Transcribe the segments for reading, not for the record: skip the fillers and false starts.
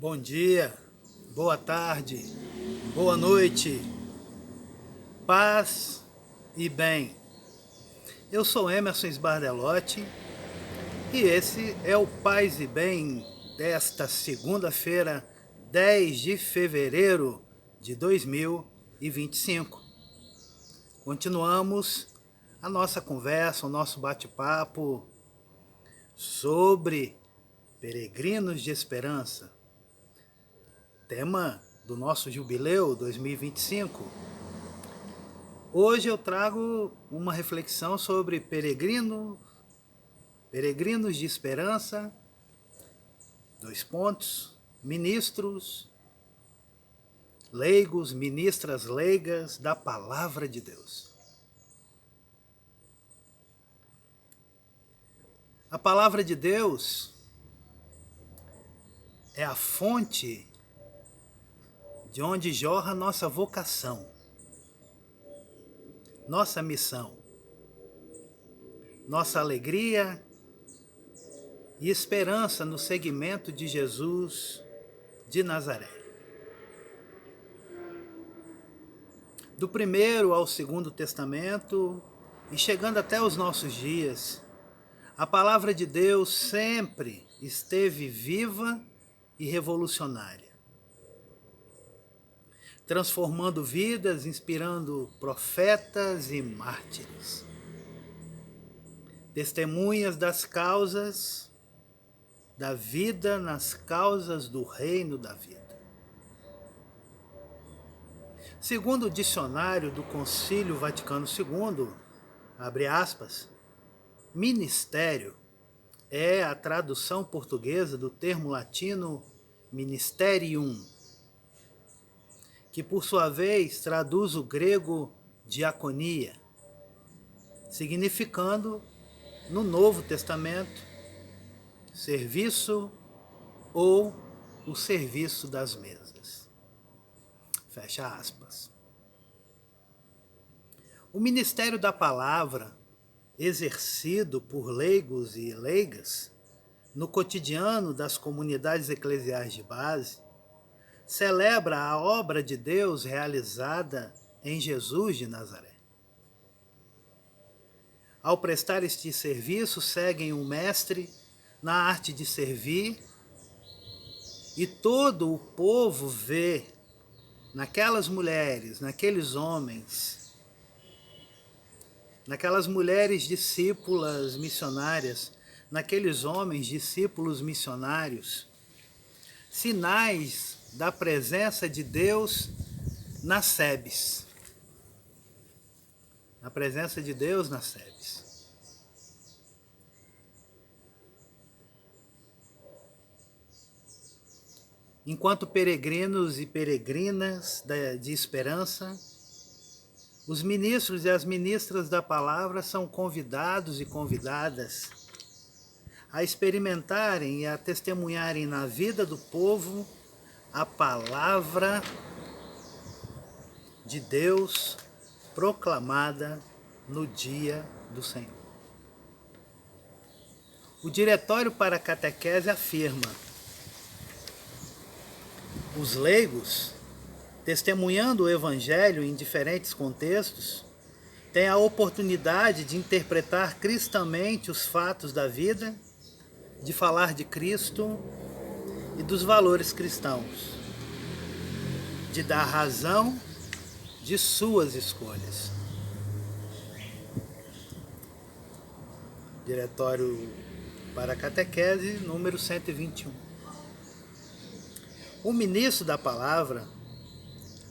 Bom dia, boa tarde, boa noite, paz e bem. Eu sou Emerson Sbardelotti e esse é o Paz e Bem desta segunda-feira, 10 de fevereiro de 2025. Continuamos a nossa conversa, o nosso bate-papo sobre peregrinos de esperança. Tema do nosso jubileu 2025. Hoje eu trago uma reflexão sobre peregrinos de esperança, ministros, leigos, ministras leigas da palavra de Deus. A palavra de Deus é a fonte de onde jorra nossa vocação, nossa missão, nossa alegria e esperança no seguimento de Jesus de Nazaré. Do primeiro ao segundo testamento e chegando até os nossos dias, a palavra de Deus sempre esteve viva e revolucionária, transformando vidas, inspirando profetas e mártires, testemunhas das causas da vida nas causas do reino da vida. Segundo o dicionário do Concílio Vaticano II, abre aspas, ministério é a tradução portuguesa do termo latino ministerium, que por sua vez traduz o grego diaconia, significando, no Novo Testamento, serviço ou o serviço das mesas. Fecha aspas. O ministério da palavra, exercido por leigos e leigas no cotidiano das comunidades eclesiais de base, celebra a obra de Deus realizada em Jesus de Nazaré. Ao prestar este serviço, seguem o mestre na arte de servir, e todo o povo vê naquelas mulheres, naqueles homens, naquelas mulheres discípulas missionárias, naqueles homens discípulos missionários, sinais da presença de Deus nas sebes. Na presença de Deus nas sebes. Enquanto peregrinos e peregrinas de esperança, os ministros e as ministras da palavra são convidados e convidadas a experimentarem e a testemunharem na vida do povo a palavra de Deus proclamada no dia do Senhor. O Diretório para a Catequese afirma: os leigos, testemunhando o Evangelho em diferentes contextos, têm a oportunidade de interpretar cristamente os fatos da vida, de falar de Cristo e dos valores cristãos, de dar razão de suas escolhas. Diretório para a Catequese, número 121. O ministro da palavra,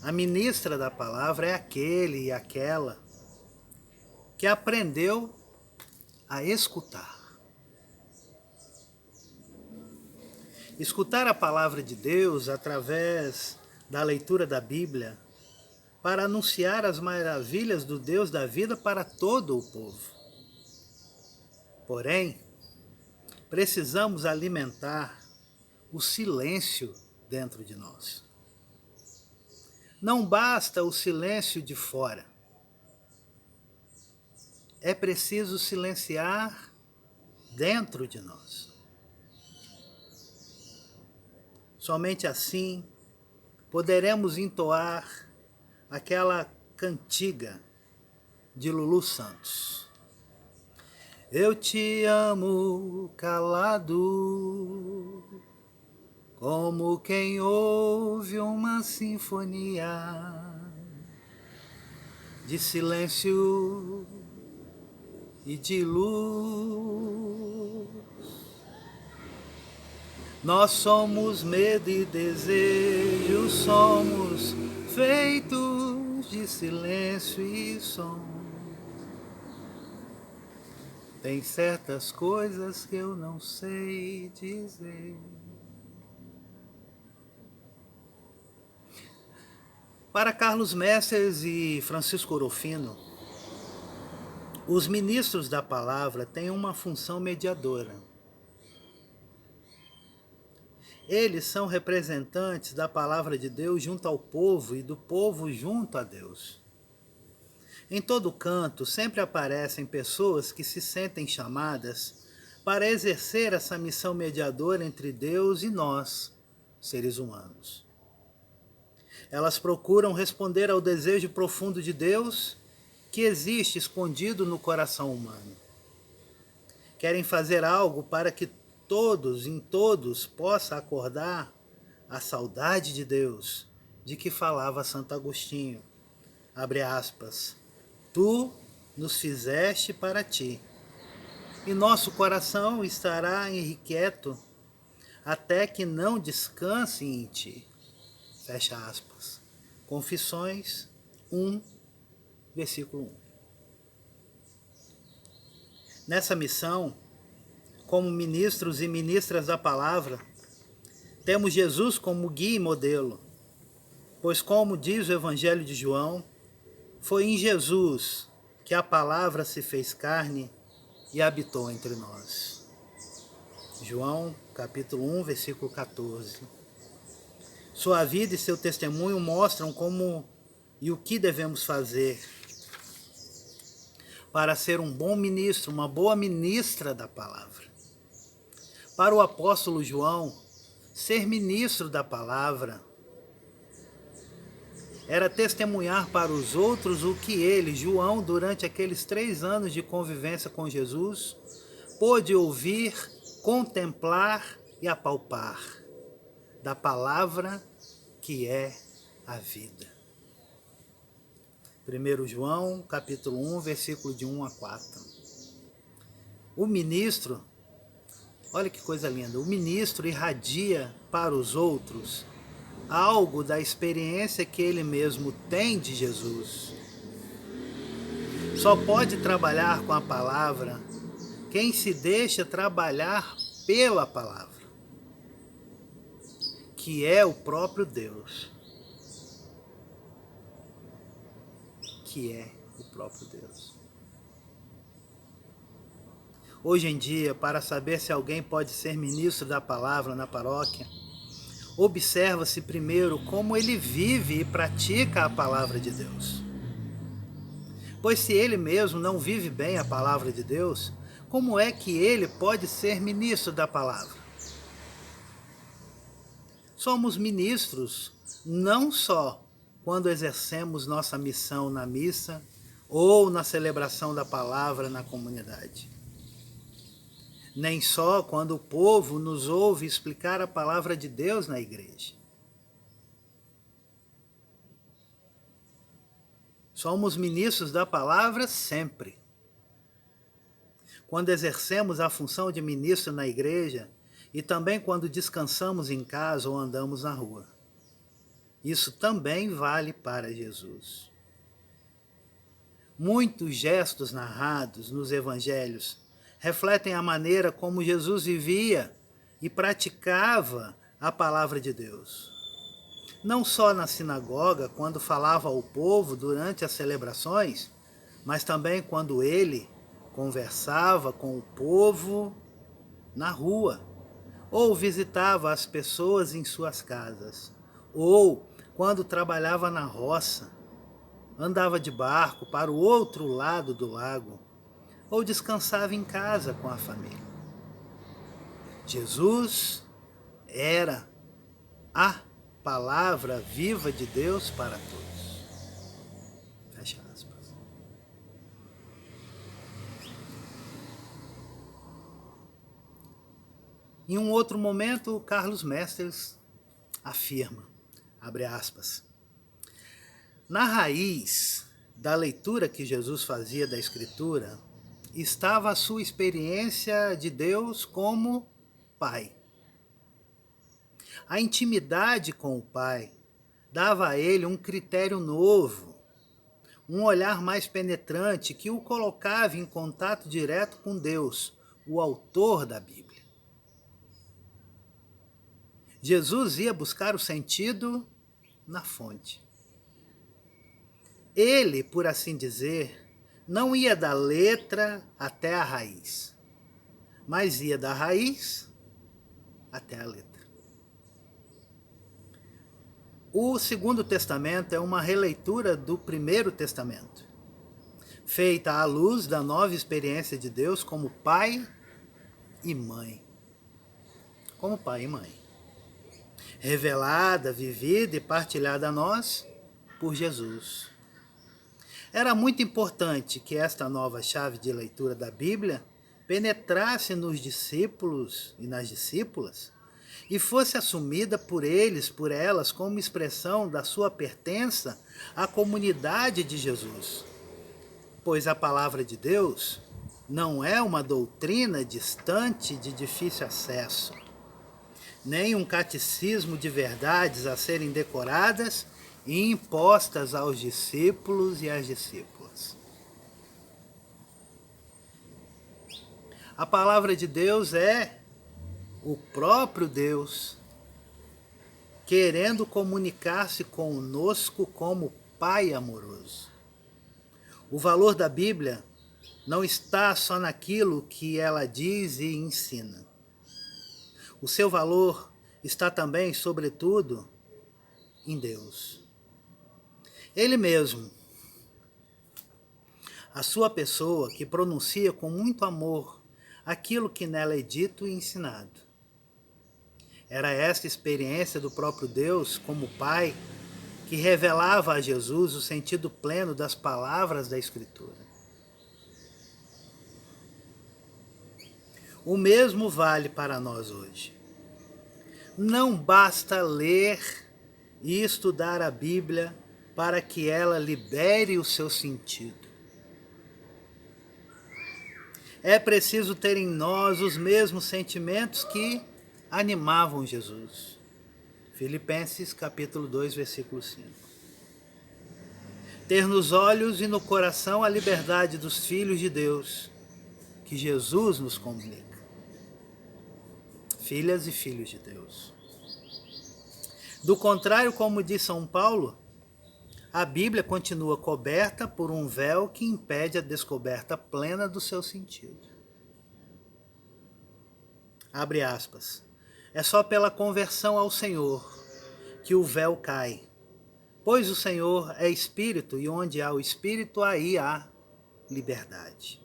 a ministra da palavra é aquele e aquela que aprendeu a escutar. Escutar a palavra de Deus através da leitura da Bíblia para anunciar as maravilhas do Deus da vida para todo o povo. Porém, precisamos alimentar o silêncio dentro de nós. Não basta o silêncio de fora. É preciso silenciar dentro de nós. Somente assim poderemos entoar aquela cantiga de Lulu Santos. Eu te amo calado, como quem ouve uma sinfonia de silêncio e de luz. Nós somos medo e desejo, somos feitos de silêncio e som. Tem certas coisas que eu não sei dizer. Para Carlos Messers e Francisco Orofino, os ministros da palavra têm uma função mediadora. Eles são representantes da palavra de Deus junto ao povo e do povo junto a Deus. Em todo canto sempre aparecem pessoas que se sentem chamadas para exercer essa missão mediadora entre Deus e nós, seres humanos. Elas procuram responder ao desejo profundo de Deus que existe escondido no coração humano. Querem fazer algo para que em todos, possa acordar a saudade de Deus, de que falava Santo Agostinho. Abre aspas. Tu nos fizeste para ti, e nosso coração estará irrequieto até que não descanse em ti. Fecha aspas. Confissões 1, versículo 1. Nessa missão, como ministros e ministras da palavra, temos Jesus como guia e modelo, pois como diz o Evangelho de João, foi em Jesus que a palavra se fez carne e habitou entre nós. João, capítulo 1, versículo 14. Sua vida e seu testemunho mostram como e o que devemos fazer para ser um bom ministro, uma boa ministra da palavra. Para o apóstolo João, ser ministro da palavra era testemunhar para os outros o que ele, João, durante aqueles 3 anos de convivência com Jesus, pôde ouvir, contemplar e apalpar da palavra que é a vida. 1 João, capítulo 1, versículo de 1 a 4. O ministro, olha que coisa linda, o ministro irradia para os outros algo da experiência que ele mesmo tem de Jesus. Só pode trabalhar com a palavra quem se deixa trabalhar pela palavra, que é o próprio Deus. Que é o próprio Deus. Hoje em dia, para saber se alguém pode ser ministro da palavra na paróquia, observa-se primeiro como ele vive e pratica a palavra de Deus. Pois se ele mesmo não vive bem a palavra de Deus, como é que ele pode ser ministro da palavra? Somos ministros não só quando exercemos nossa missão na missa ou na celebração da palavra na comunidade. Nem só quando o povo nos ouve explicar a palavra de Deus na igreja. Somos ministros da palavra sempre. Quando exercemos a função de ministro na igreja e também quando descansamos em casa ou andamos na rua. Isso também vale para Jesus. Muitos gestos narrados nos evangelhos refletem a maneira como Jesus vivia e praticava a palavra de Deus. Não só na sinagoga, quando falava ao povo durante as celebrações, mas também quando ele conversava com o povo na rua, ou visitava as pessoas em suas casas, ou quando trabalhava na roça, andava de barco para o outro lado do lago, ou descansava em casa com a família. Jesus era a palavra viva de Deus para todos. Fecha aspas. Em um outro momento, Carlos Mestres afirma, abre aspas, na raiz da leitura que Jesus fazia da Escritura, estava a sua experiência de Deus como Pai. A intimidade com o Pai dava a ele um critério novo, um olhar mais penetrante que o colocava em contato direto com Deus, o autor da Bíblia. Jesus ia buscar o sentido na fonte. Ele, por assim dizer, não ia da letra até a raiz, mas ia da raiz até a letra. O Segundo Testamento é uma releitura do Primeiro Testamento, feita à luz da nova experiência de Deus como Pai e Mãe. Como Pai e Mãe. Revelada, vivida e partilhada a nós por Jesus. Era muito importante que esta nova chave de leitura da Bíblia penetrasse nos discípulos e nas discípulas e fosse assumida por eles, por elas, como expressão da sua pertença à comunidade de Jesus. Pois a palavra de Deus não é uma doutrina distante de difícil acesso, nem um catecismo de verdades a serem decoradas e impostas aos discípulos e às discípulas. A palavra de Deus é o próprio Deus querendo comunicar-se conosco como Pai amoroso. O valor da Bíblia não está só naquilo que ela diz e ensina. O seu valor está também, sobretudo, em Deus. Ele mesmo, a sua pessoa que pronuncia com muito amor aquilo que nela é dito e ensinado. Era esta experiência do próprio Deus como Pai que revelava a Jesus o sentido pleno das palavras da Escritura. O mesmo vale para nós hoje. Não basta ler e estudar a Bíblia para que ela libere o seu sentido. É preciso ter em nós os mesmos sentimentos que animavam Jesus. Filipenses capítulo 2, versículo 5. Ter nos olhos e no coração a liberdade dos filhos de Deus, que Jesus nos comunica. Filhas e filhos de Deus. Do contrário, como diz São Paulo, a Bíblia continua coberta por um véu que impede a descoberta plena do seu sentido. Abre aspas. É só pela conversão ao Senhor que o véu cai, pois o Senhor é Espírito e onde há o Espírito, aí há liberdade.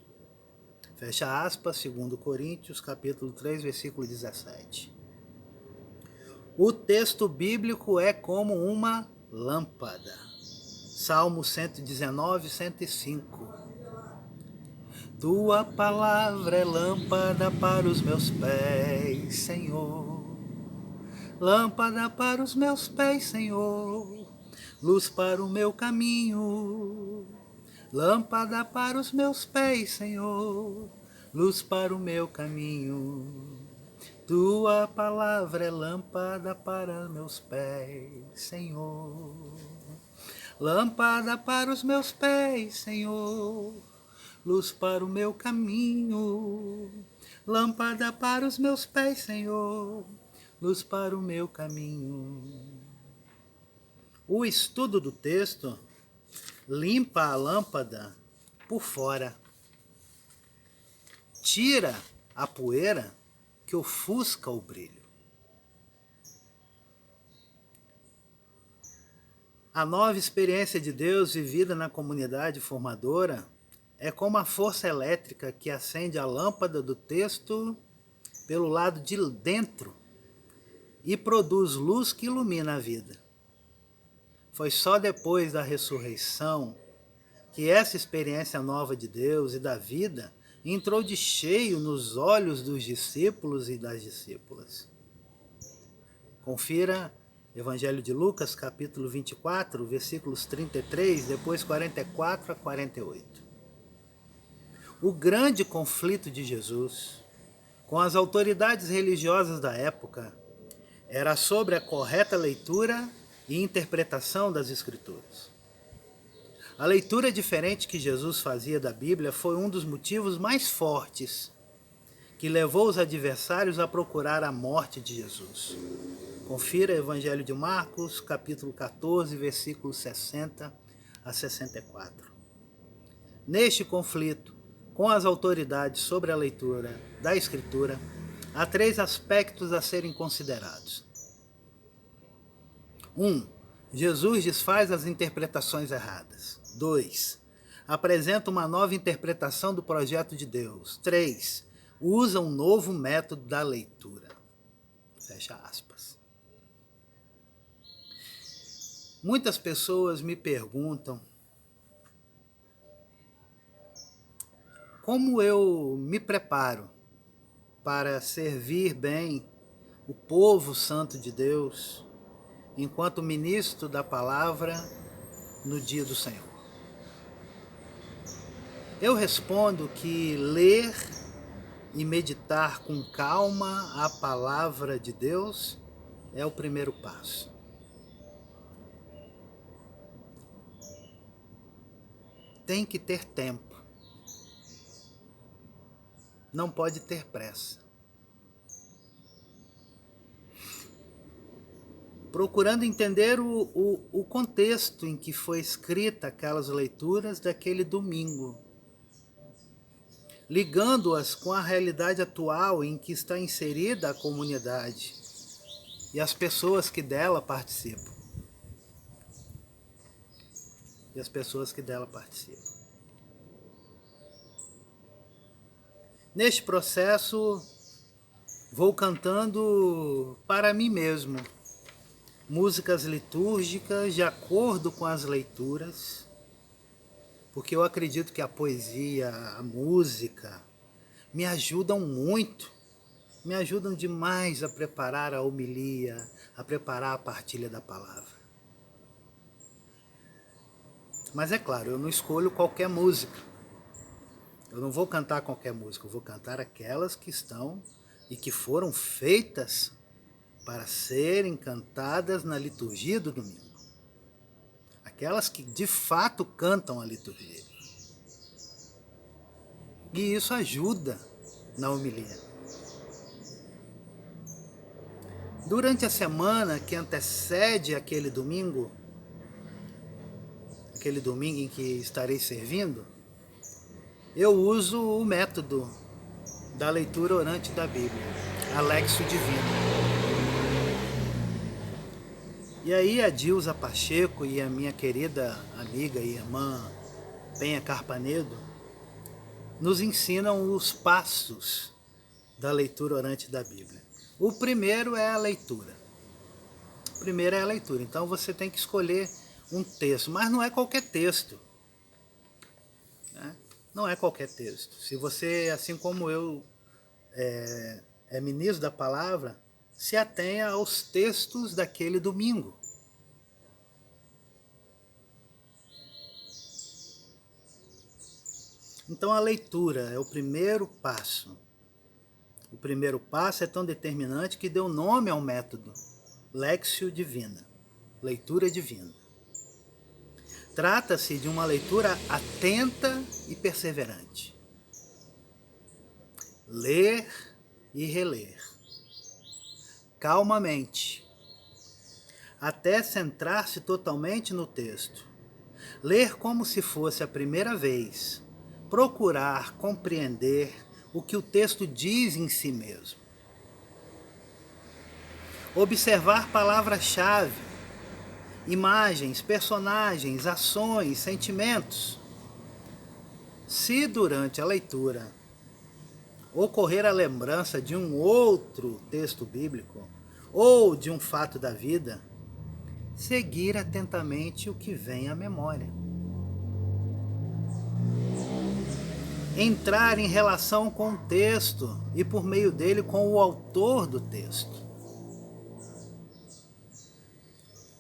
Fecha aspas, 2 Coríntios, capítulo 3, versículo 17. O texto bíblico é como uma lâmpada. Salmo 119, 105. Tua palavra é lâmpada para os meus pés, Senhor. Lâmpada para os meus pés, Senhor. Luz para o meu caminho. Lâmpada para os meus pés, Senhor. Luz para o meu caminho. Tua palavra é lâmpada para meus pés, Senhor. Lâmpada para os meus pés, Senhor. Luz para o meu caminho. Lâmpada para os meus pés, Senhor. Luz para o meu caminho. O estudo do texto limpa a lâmpada por fora. Tira a poeira que ofusca o brilho. A nova experiência de Deus vivida na comunidade formadora é como a força elétrica que acende a lâmpada do texto pelo lado de dentro e produz luz que ilumina a vida. Foi só depois da ressurreição que essa experiência nova de Deus e da vida entrou de cheio nos olhos dos discípulos e das discípulas. Confira Evangelho de Lucas, capítulo 24, versículos 33, depois 44 a 48. O grande conflito de Jesus com as autoridades religiosas da época era sobre a correta leitura e interpretação das Escrituras. A leitura diferente que Jesus fazia da Bíblia foi um dos motivos mais fortes que levou os adversários a procurar a morte de Jesus. Confira Evangelho de Marcos, capítulo 14, versículos 60 a 64. Neste conflito com as autoridades sobre a leitura da Escritura, há 3 aspectos a serem considerados. 1. Jesus desfaz as interpretações erradas. 2. Apresenta uma nova interpretação do projeto de Deus. 3. Usa um novo método da leitura. Fecha aspas. Muitas pessoas me perguntam como eu me preparo para servir bem o povo santo de Deus enquanto ministro da palavra no dia do Senhor. Eu respondo que ler e meditar com calma a palavra de Deus é o primeiro passo. Tem que ter tempo. Não pode ter pressa. Procurando entender o contexto em que foi escrita aquelas leituras daquele domingo, ligando-as com a realidade atual em que está inserida a comunidade e as pessoas que dela participam. Neste processo, vou cantando para mim mesmo músicas litúrgicas de acordo com as leituras, porque eu acredito que a poesia, a música, me ajudam muito, me ajudam demais a preparar a homilia, a preparar a partilha da palavra. Mas é claro, eu não escolho qualquer música. Eu não vou cantar qualquer música, eu vou cantar aquelas que estão e que foram feitas para serem cantadas na liturgia do domingo. Aquelas que de fato cantam a liturgia. E isso ajuda na homilia. Durante a semana que antecede aquele domingo em que estarei servindo, eu uso o método da leitura orante da Bíblia, a Lexio Divina. E aí a Dilza Pacheco e a minha querida amiga e irmã Penha Carpanedo nos ensinam os passos da leitura orante da Bíblia. O primeiro é a leitura. Então você tem que escolher um texto, mas não é qualquer texto. Né? Não é qualquer texto. Se você, assim como eu, é ministro da palavra, se atenha aos textos daquele domingo. Então a leitura é o primeiro passo. O primeiro passo é tão determinante que deu nome ao método, Lexio Divina, leitura divina. Trata-se de uma leitura atenta e perseverante. Ler e reler, calmamente, até centrar-se totalmente no texto. Ler como se fosse a primeira vez, procurar compreender o que o texto diz em si mesmo. Observar palavras-chave, imagens, personagens, ações, sentimentos. Se durante a leitura ocorrer a lembrança de um outro texto bíblico, ou de um fato da vida, seguir atentamente o que vem à memória. Entrar em relação com o texto e, por meio dele, com o autor do texto.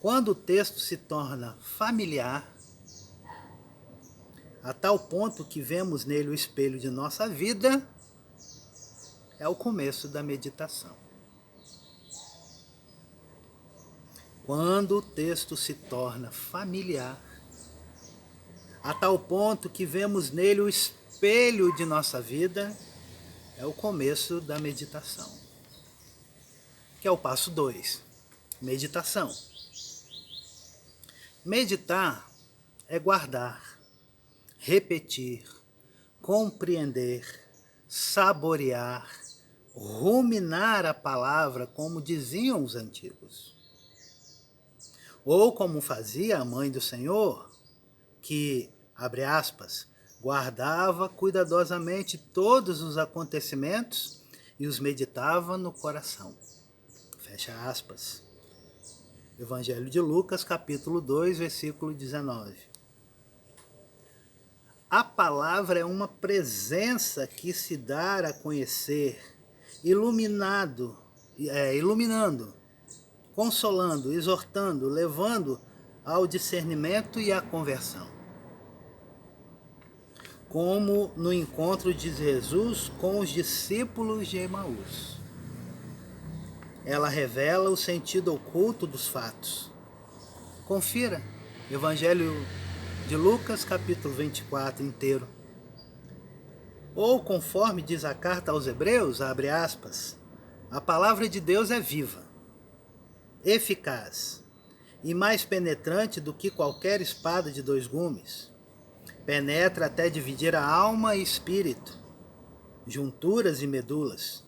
Quando o texto se torna familiar, a tal ponto que vemos nele o espelho de nossa vida, é o começo da meditação. Quando o texto se torna familiar, a tal ponto que vemos nele o espelho de nossa vida, é o começo da meditação. Que é o passo 2, meditação. Meditar é guardar, repetir, compreender, saborear, ruminar a palavra, como diziam os antigos. Ou como fazia a mãe do Senhor, que, abre aspas, guardava cuidadosamente todos os acontecimentos e os meditava no coração. Fecha aspas. Evangelho de Lucas, capítulo 2, versículo 19. A palavra é uma presença que se dá a conhecer, iluminando, consolando, exortando, levando ao discernimento e à conversão. Como no encontro de Jesus com os discípulos de Emaús. Ela revela o sentido oculto dos fatos. Confira, Evangelho de Lucas, capítulo 24 inteiro. Ou, conforme diz a carta aos Hebreus, abre aspas, a palavra de Deus é viva, eficaz e mais penetrante do que qualquer espada de 2 gumes. Penetra até dividir a alma e espírito, junturas e medulas.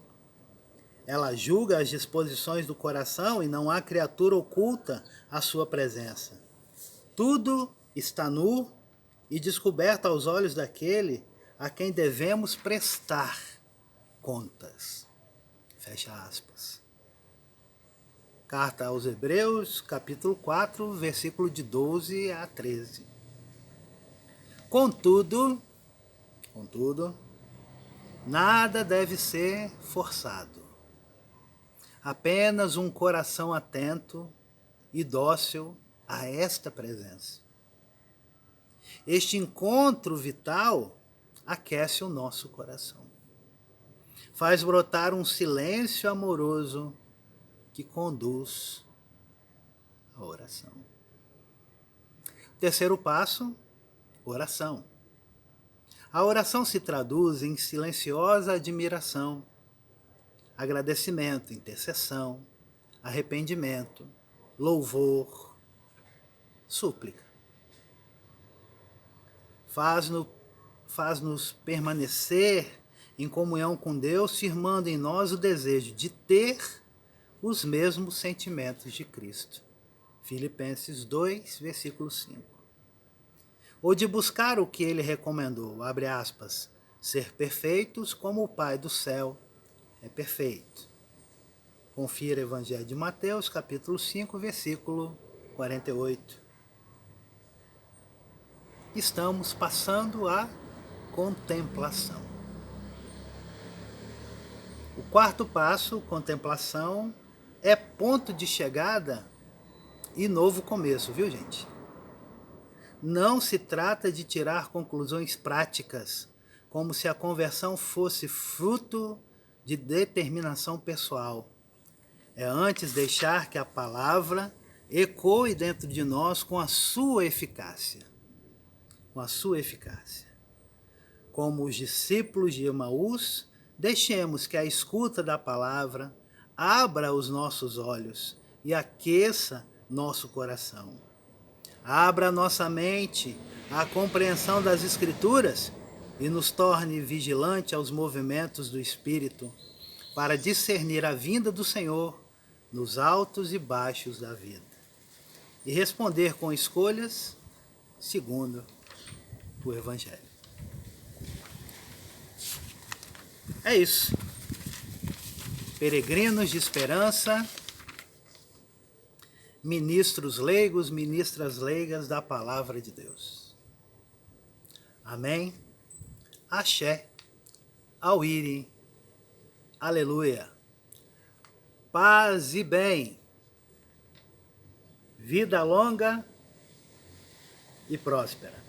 Ela julga as disposições do coração e não há criatura oculta à sua presença. Tudo está nu e descoberto aos olhos daquele a quem devemos prestar contas. Fecha aspas. Carta aos Hebreus, capítulo 4, versículo de 12 a 13. Contudo, nada deve ser forçado. Apenas um coração atento e dócil a esta presença. Este encontro vital aquece o nosso coração. Faz brotar um silêncio amoroso que conduz à oração. Terceiro passo, oração. A oração se traduz em silenciosa admiração, agradecimento, intercessão, arrependimento, louvor, súplica. Faz-nos permanecer em comunhão com Deus, firmando em nós o desejo de ter os mesmos sentimentos de Cristo. Filipenses 2, versículo 5. Ou de buscar o que ele recomendou, abre aspas, ser perfeitos como o Pai do céu é perfeito. Confira Evangelho de Mateus, capítulo 5, versículo 48. Estamos passando a contemplação. O quarto passo, contemplação, é ponto de chegada e novo começo, viu, gente? Não se trata de tirar conclusões práticas, como se a conversão fosse fruto de determinação pessoal. É antes deixar que a palavra ecoe dentro de nós com a sua eficácia. Com a sua eficácia. Como os discípulos de Emaús, deixemos que a escuta da palavra abra os nossos olhos e aqueça nosso coração. Abra nossa mente à compreensão das Escrituras e nos torne vigilante aos movimentos do Espírito para discernir a vinda do Senhor nos altos e baixos da vida e responder com escolhas segundo o Evangelho. É isso. Peregrinos de esperança, ministros leigos, ministras leigas da palavra de Deus. Amém? Axé, Auíri, aleluia. Paz e bem, vida longa e próspera.